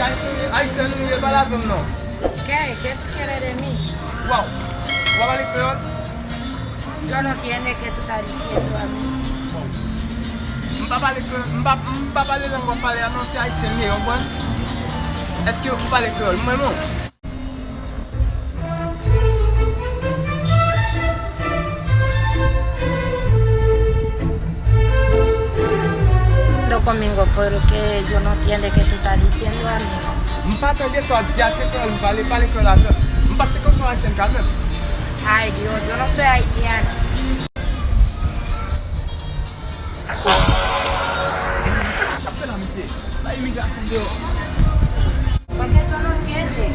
Haitian nou ye bala zon nou. ¿Qué? ¿Qué tú quieres de mí? Wow. Wabali kreol? Yo no entiendo qué tú estás diciendo a mí. Mpa pale lango pale anonsi Haitian mi yo bon. Eske yo ki pale kreol? Mwen moun? Conmigo porque yo no entiendo qué tú estás diciendo a mí. Mpa tende so di ase kreol, mpa le pale kreol a kreol. Mpa se kon son Haitian quand même. Ay Dios, yo no soy haitiana. La inmigración de... Porque tú no entiendes.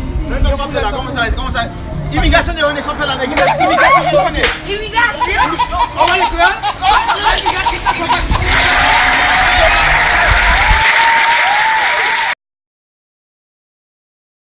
¿Qué son fait là? Comment ça? Immigration de on sont fait là de immigration de on. Inmigración. On va le créer? Immigration